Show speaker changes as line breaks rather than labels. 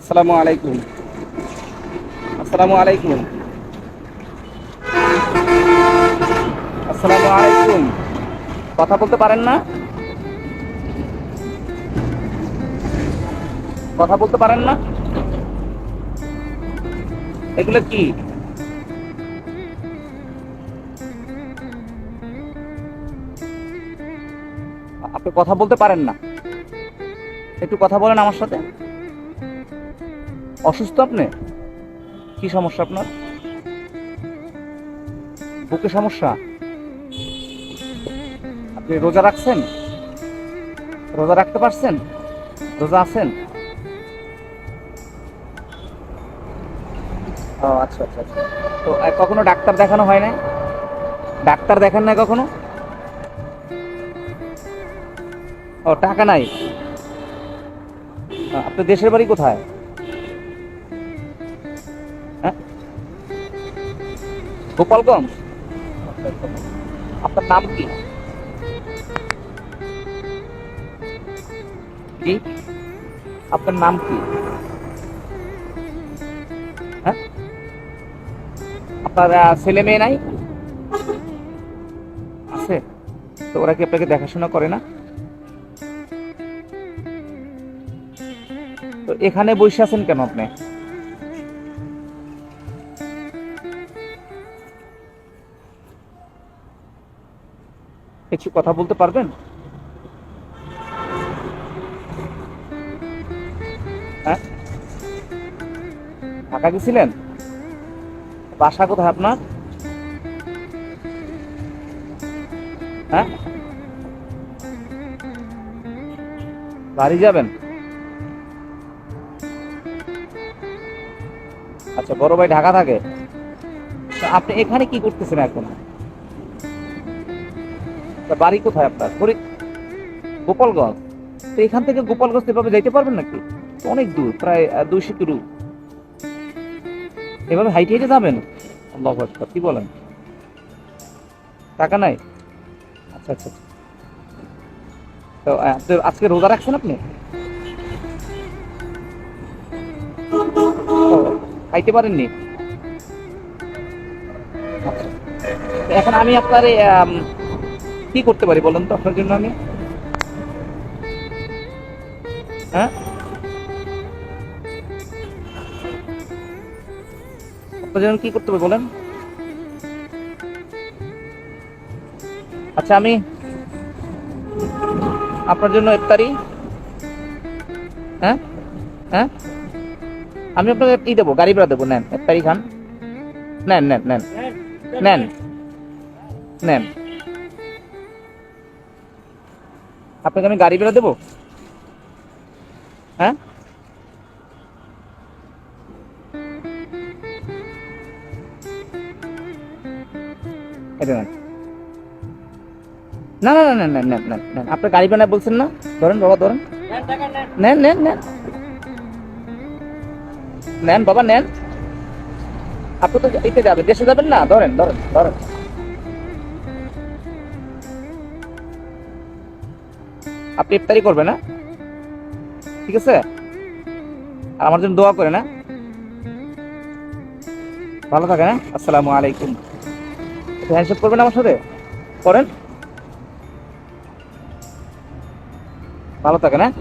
আসসালামু আলাইকুম। আসসালামু আলাইকুম। আসসালামু আলাইকুম। কথা বলতে পারেন না? কথা বলতে পারেন না? এগুলো কি? আপনি কথা বলতে পারেন না? একটু কথা বলেন আমার সাথে। অসুস্থ আপনি? কি সমস্যা আপনার? বুকে সমস্যা? আপনি রোজা রাখছেন? রোজা রাখতে পারছেন? রোজা আছেন? ও আচ্ছা আচ্ছা আচ্ছা। তো কখনো ডাক্তার দেখানো হয় না? ডাক্তার দেখান না কখনো? ও টাকা নাই। আপনার দেশের বাড়ি কোথায়? হ্যাঁ, গোপালগঞ্জ। আপনার নাম কি? জি, আপনার নাম কি? হ্যাঁ, আপনার ছেলে মেয়ে নাই? আছে? তো ওরা কি আপনাকে দেখাশোনা করে না? তো এখানে বসে আছেন কেন আপনি? একটু কথা বলতে পারবেন? হ্যাঁ, ঢাকা গেছিলেন? বাসা কোথায় আপনার? হ্যাঁ, বাড়ি যাবেন? আচ্ছা, বড় ভাই ঢাকা থাকে। তো আপনি এখানে কি করতেছেন এখন? তা বাড়ি কোথায় আপনার? গোপালগঞ্জ। তো এখান থেকে গোপালগঞ্জ এভাবে যাইতে পারবেন নাকি? অনেক দূর, প্রায় 200 কিলো। এভাবে হাইটে হেঁটে যাবেন? আল্লাহু আকবার, কি বলেন? টাকা নাই? আচ্ছা আচ্ছা আচ্ছা। তো আজকে রোজা রাখছেন আপনি? ও, খাইতে পারেননি? আচ্ছা। তো এখন আমি আপনার কি করতে পারি বলেন তো আপনার জন্য আমি? হ্যাঁ, আপনার জন্য কি করতে পারি বলেন? আচ্ছা, আমি আপনার জন্য ইফতারি। হ্যাঁ, হ্যাঁ, আমি আপনাকে দেবো, গাড়ি ভাড়া দেবো, নেন ইফতারি খান। নেন নেন নেন নেন নেন। আপনাকে আমি গাড়ি ভাড়া দেবো। হ্যাঁ, এটা নেন। না না না নেন নেন নেন নেন নেন, আপনার গাড়ি ভাড়া বলছেন না? ধরেন বাবা, ধরেন। নেন নেন নেন নেন বাবা, নেন। আপনি তো এতে যাবেন, দেশে যাবেন না? ধরেন ধরেন ধরেন। আপনি ইফতারি করবেন না? ঠিক আছে? আর আমার জন্য দোয়া করেন, না? ভালো থাকেন, হ্যাঁ? আসসালামু আলাইকুম। হ্যান্ডশেক করবেন আমার সাথে? করেন। ভালো থাকেন, হ্যাঁ?